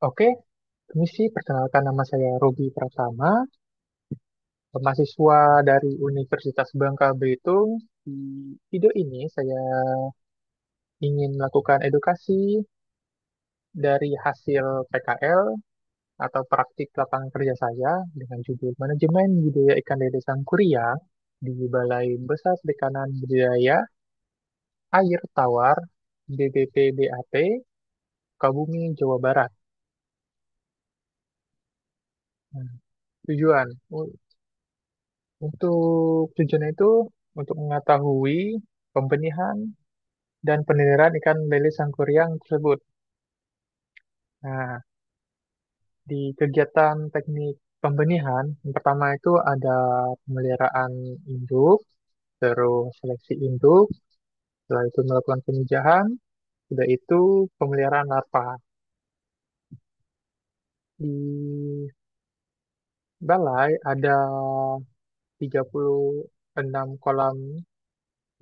Oke, permisi, perkenalkan nama saya Robi Pratama, mahasiswa dari Universitas Bangka Belitung. Di video ini saya ingin melakukan edukasi dari hasil PKL atau praktik lapangan kerja saya dengan judul Manajemen Budidaya Ikan Lele Sangkuriang di Balai Besar Perikanan Budidaya Air Tawar BBPBAT, Sukabumi, Jawa Barat. Nah, tujuan untuk tujuannya itu untuk mengetahui pembenihan dan peneliran ikan lele sangkuriang tersebut. Nah, di kegiatan teknik pembenihan, yang pertama itu ada pemeliharaan induk, terus seleksi induk, setelah itu melakukan pemijahan, sudah itu pemeliharaan larva. Di balai ada 36 kolam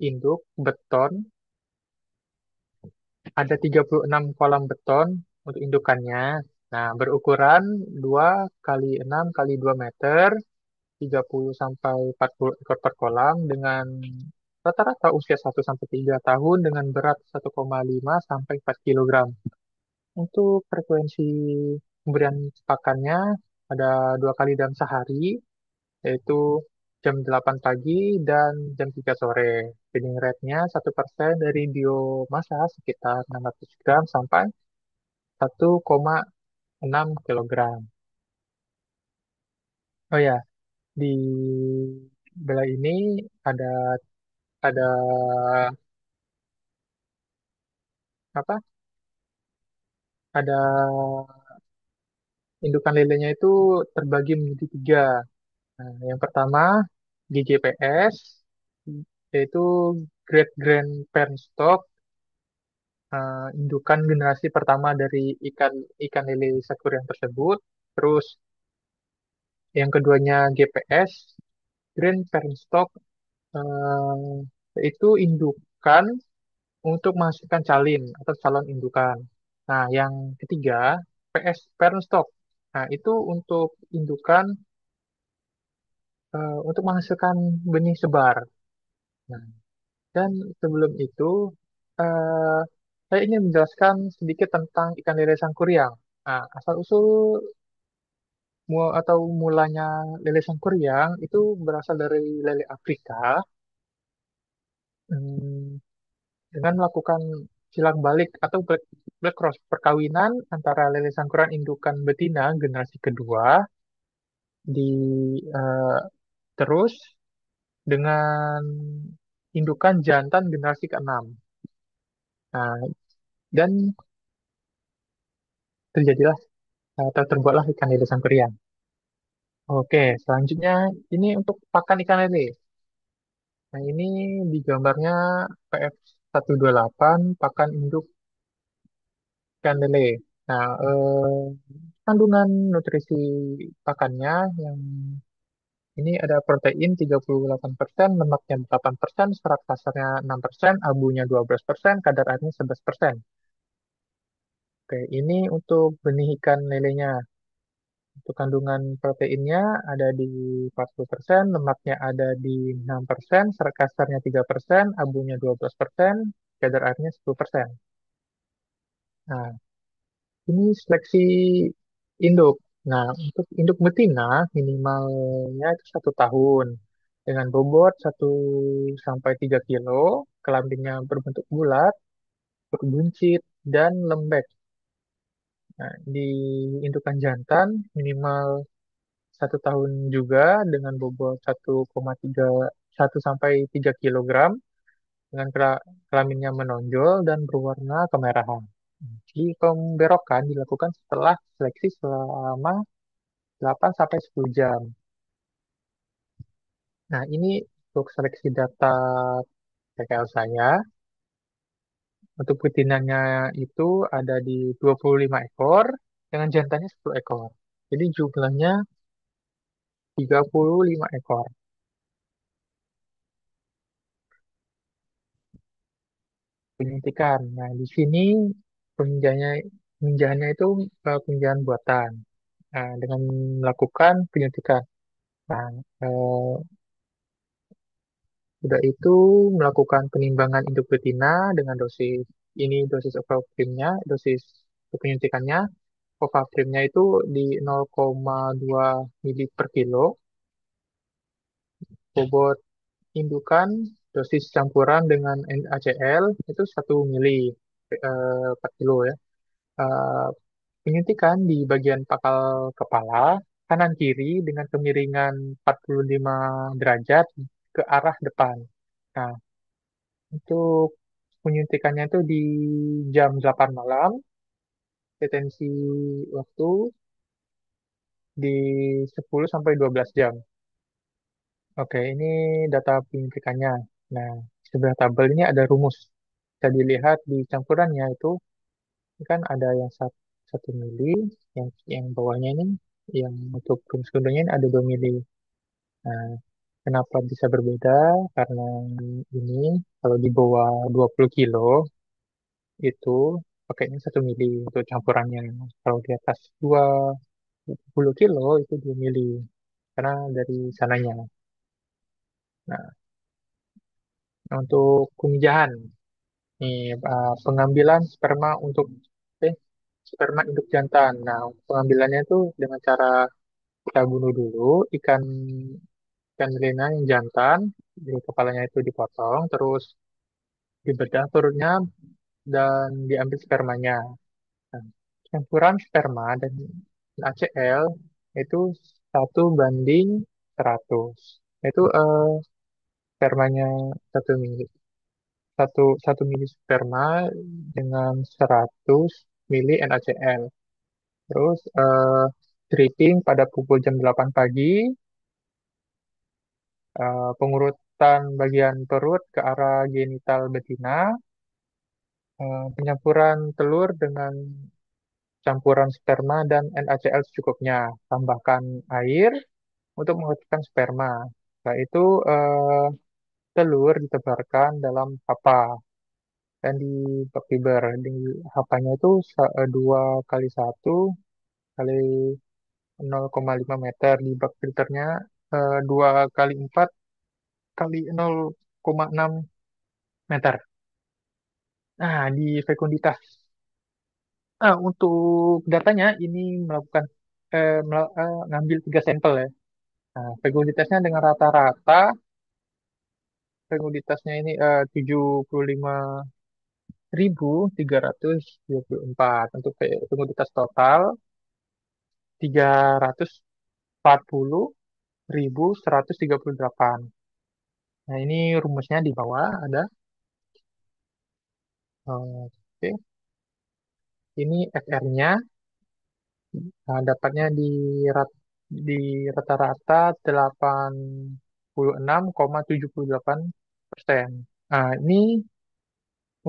induk beton, ada 36 kolam beton untuk indukannya. Nah, berukuran 2 kali 6 kali 2 meter, 30 sampai 40 ekor per kolam dengan rata-rata usia 1 sampai 3 tahun dengan berat 1,5 sampai 4 kilogram. Untuk frekuensi pemberian pakannya ada 2 kali dalam sehari, yaitu jam 8 pagi dan jam 3 sore. Feeding rate-nya 1% dari biomasa sekitar 600 gram sampai 1,6 kilogram. Oh ya, di belai ini ada ada apa? Ada indukan lelenya itu terbagi menjadi tiga. Nah, yang pertama GGPS, yaitu Great Grand Parent Stock, indukan generasi pertama dari ikan ikan lele sakura tersebut. Terus yang keduanya GPS, Grand Parent Stock, yaitu indukan untuk menghasilkan calin atau calon indukan. Nah, yang ketiga, PS parent stock. Nah, itu untuk indukan untuk menghasilkan benih sebar. Nah, dan sebelum itu, eh, saya ingin menjelaskan sedikit tentang ikan lele sangkuriang. Nah, asal-usul atau mulanya lele sangkuriang itu berasal dari lele Afrika. Hmm, dengan melakukan silang balik atau black cross perkawinan antara lele sangkuran indukan betina generasi kedua di eh, terus dengan indukan jantan generasi keenam. Nah, dan terjadilah atau terbuatlah ikan lele sangkuriang. Oke, selanjutnya ini untuk pakan ikan lele. Nah, ini di gambarnya PF128 pakan induk ikan lele. Nah, kandungan nutrisi pakannya yang ini ada protein 38%, lemaknya 8%, serat kasarnya 6%, abunya 12%, kadar airnya 11%. Oke, ini untuk benih ikan lelenya. Untuk kandungan proteinnya ada di 40%, lemaknya ada di 6%, serat kasarnya 3%, abunya 12%, kadar airnya 10%. Nah, ini seleksi induk. Nah, untuk induk betina minimalnya itu 1 tahun dengan bobot 1 sampai 3 kilo, kelaminnya berbentuk bulat, berbuncit, dan lembek. Nah, di indukan jantan minimal 1 tahun juga dengan bobot 1,3 1 sampai 3 kilogram dengan kelaminnya menonjol dan berwarna kemerahan. Di pemberokan dilakukan setelah seleksi selama 8 sampai 10 jam. Nah, ini untuk seleksi data PKL saya. Untuk betinanya itu ada di 25 ekor, dengan jantannya 10 ekor. Jadi jumlahnya 35 ekor. Penyuntikan. Nah, di sini peminjamnya Peminjahannya itu peminjahan buatan. Nah, dengan melakukan penyuntikan. Nah, eh, udah itu melakukan penimbangan induk betina dengan dosis ini dosis ovaprimnya, dosis penyuntikannya. Ovaprimnya itu di 0,2 mili per kilo. Bobot indukan dosis campuran dengan NaCl itu 1 mili per kilo ya. Eh, Penyuntikan di bagian pangkal kepala kanan kiri dengan kemiringan 45 derajat ke arah depan. Nah, untuk penyuntikannya itu di jam 8 malam, detensi waktu di 10 sampai 12 jam. Oke, ini data penyuntikannya. Nah, di sebelah tabel ini ada rumus. Bisa dilihat di campurannya itu kan ada yang 1 mili, yang bawahnya ini, yang untuk rumus keduanya ini ada 2 mili. Nah, kenapa bisa berbeda? Karena ini kalau di bawah 20 kilo itu pakainya 1 mili untuk campurannya. Kalau di atas 20 kilo itu 2 mili. Karena dari sananya. Nah, untuk pemijahan. Nih, pengambilan sperma untuk sperma induk jantan. Nah, pengambilannya itu dengan cara kita bunuh dulu ikan melena yang jantan, di kepalanya itu dipotong, terus dibedah perutnya dan diambil spermanya. Nah, campuran sperma dan ACL itu 1:100. Itu spermanya 1 mili. Satu mili sperma dengan 100 mili NaCl. Terus dripping pada pukul jam 8 pagi, pengurutan bagian perut ke arah genital betina, penyampuran telur dengan campuran sperma dan NaCl secukupnya. Tambahkan air untuk menghasilkan sperma. Setelah itu telur ditebarkan dalam hapa dan di bak fiber. Di hapanya itu 2 kali 1 kali 0,5 meter. Di bak filternya 2 kali 4 kali 0,6 meter. Nah, di fekunditas. Untuk datanya ini melakukan ngambil 3 sampel ya. Nah, fekunditasnya dengan rata-rata fekunditasnya ini 75.324. Untuk fekunditas total 340.138. Nah, ini rumusnya di bawah ada. Oke, ini FR-nya. Nah, dapatnya di rata-rata 86,78%. Nah, ini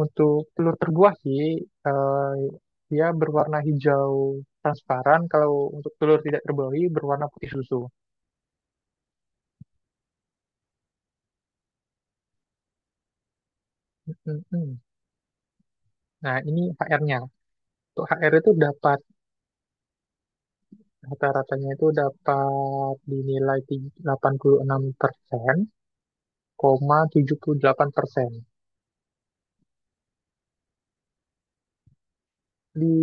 untuk telur terbuah sih, dia berwarna hijau transparan. Kalau untuk telur tidak terbuahi berwarna putih susu. Mm-mm. Nah, ini HR-nya. Untuk HR itu dapat rata-ratanya itu dapat dinilai 86,78%. Di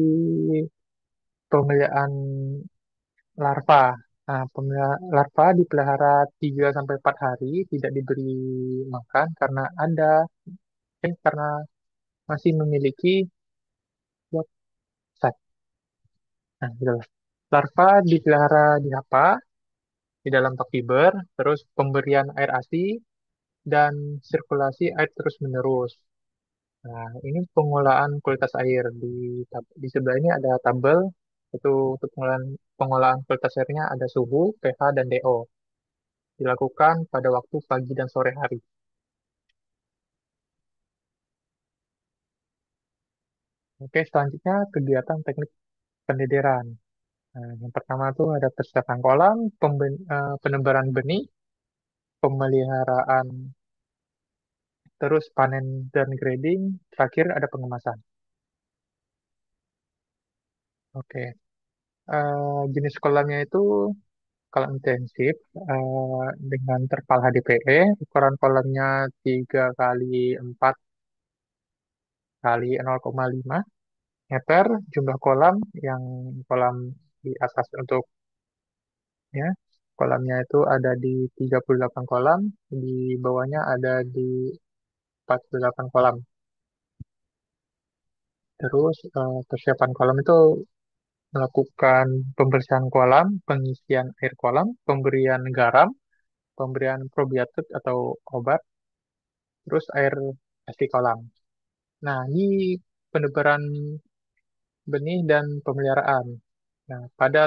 pemeliharaan larva. Nah, larva dipelihara 3 sampai 4 hari, tidak diberi makan karena masih memiliki zat zat. Nah, gitu lah. Larva dipelihara di apa? Di dalam bak fiber, terus pemberian air ASI dan sirkulasi air terus-menerus. Nah, ini pengolahan kualitas air. Di sebelah ini ada tabel, itu untuk pengolahan kualitas airnya ada suhu, pH, dan DO. Dilakukan pada waktu pagi dan sore hari. Oke, selanjutnya kegiatan teknik pendidiran. Nah, yang pertama tuh ada persiapan kolam, penebaran benih, pemeliharaan, terus panen dan grading, terakhir ada pengemasan. Oke. Jenis kolamnya itu kolam intensif dengan terpal HDPE. Ukuran kolamnya 3 kali 4 kali 0,5 meter. Jumlah kolam yang kolam di atas untuk ya kolamnya itu ada di 38 kolam, di bawahnya ada di 48 kolam. Terus persiapan kolam itu melakukan pembersihan kolam, pengisian air kolam, pemberian garam, pemberian probiotik atau obat, terus air kasih kolam. Nah, ini penebaran benih dan pemeliharaan. Nah, pada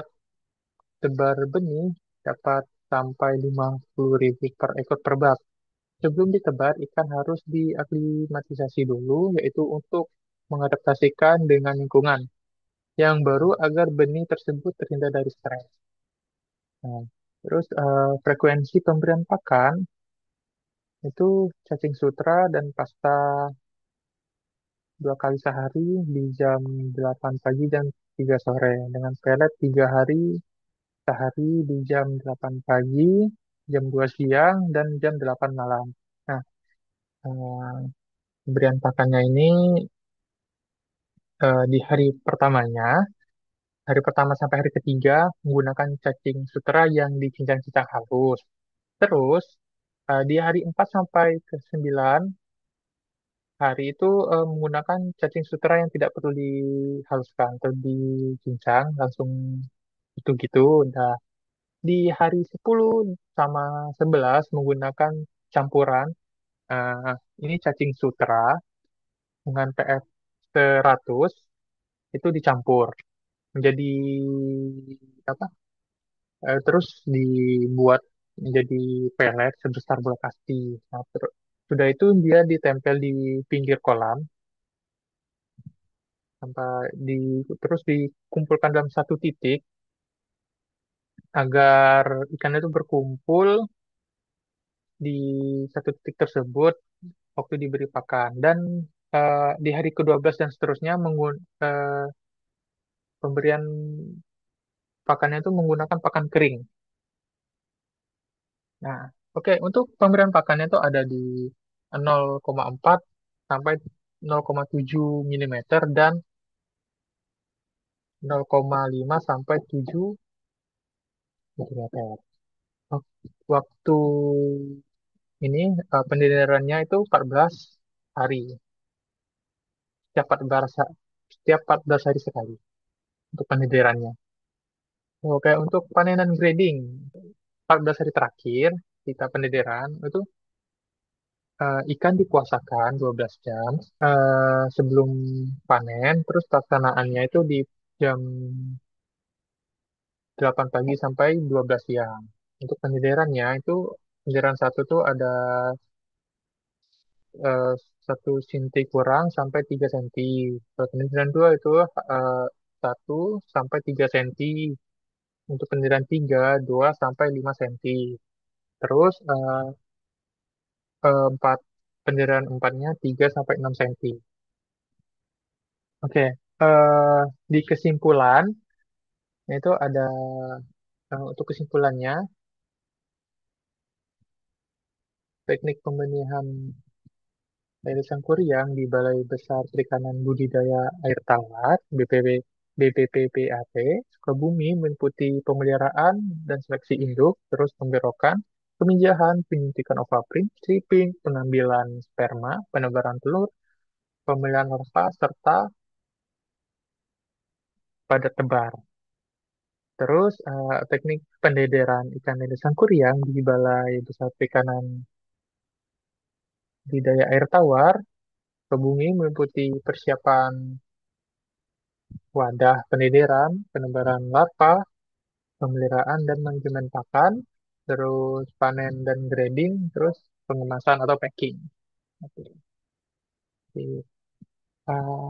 tebar benih dapat sampai 50.000 per ekor per bak. Sebelum ditebar, ikan harus diaklimatisasi dulu, yaitu untuk mengadaptasikan dengan lingkungan yang baru agar benih tersebut terhindar dari stres. Nah, terus frekuensi pemberian pakan itu cacing sutra dan pasta 2 kali sehari di jam 8 pagi dan 3 sore. Dengan pelet 3 hari sehari di jam 8 pagi, jam 2 siang, dan jam 8 malam. Nah, eh, pemberian pakannya ini di hari pertama sampai hari ketiga menggunakan cacing sutra yang dicincang-cincang halus. Terus, di hari 4 sampai ke 9 hari itu menggunakan cacing sutra yang tidak perlu dihaluskan atau dicincang, langsung itu gitu. Nah, di hari 10 sama 11 menggunakan campuran, eh, ini cacing sutra dengan PF 100 itu dicampur menjadi apa? Terus dibuat menjadi pelet sebesar bola kasti. Nah, sudah itu dia ditempel di pinggir kolam sampai terus dikumpulkan dalam satu titik agar ikan itu berkumpul di satu titik tersebut waktu diberi pakan. Dan di hari ke-12 dan seterusnya pemberian pakannya itu menggunakan pakan kering. Nah, oke, untuk pemberian pakannya itu ada di 0,4 sampai 0,7 milimeter dan 0,5 sampai 7 milimeter. Waktu ini pendiriannya itu 14 hari, setiap 14, setiap 14 hari sekali untuk pendiriannya. Oke, untuk panenan grading, 14 hari terakhir kita pendidiran itu ikan dipuasakan 12 jam sebelum panen, terus pelaksanaannya itu di jam 8 pagi sampai 12 siang. Untuk pendidirannya itu pendidiran satu tuh ada eh, 1 senti kurang sampai 3 senti. Kalau pendidiran dua itu 1 sampai 3 senti. Untuk pendidiran tiga, 2 sampai 5 senti. Terus empat pendirian empatnya 3 sampai 6 senti. Oke, di kesimpulan itu ada untuk kesimpulannya teknik pembenihan dari Sangkuriang di Balai Besar Perikanan Budidaya Air Tawar BPPPAT Sukabumi meliputi pemeliharaan dan seleksi induk, terus pemberokan, peminjahan, penyuntikan ovaprin, stripping, pengambilan sperma, penebaran telur, pemilihan larva, serta pada tebar. Terus teknik pendederan ikan lele sangkuriang di Balai Besar Perikanan Budidaya Air Tawar, Sukabumi meliputi persiapan wadah pendederan, penebaran larva, pemeliharaan dan manajemen pakan, terus panen dan grading, terus pengemasan atau packing. Oke. Uh,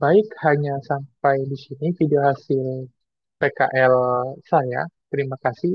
Baik, hanya sampai di sini video hasil PKL saya. Terima kasih.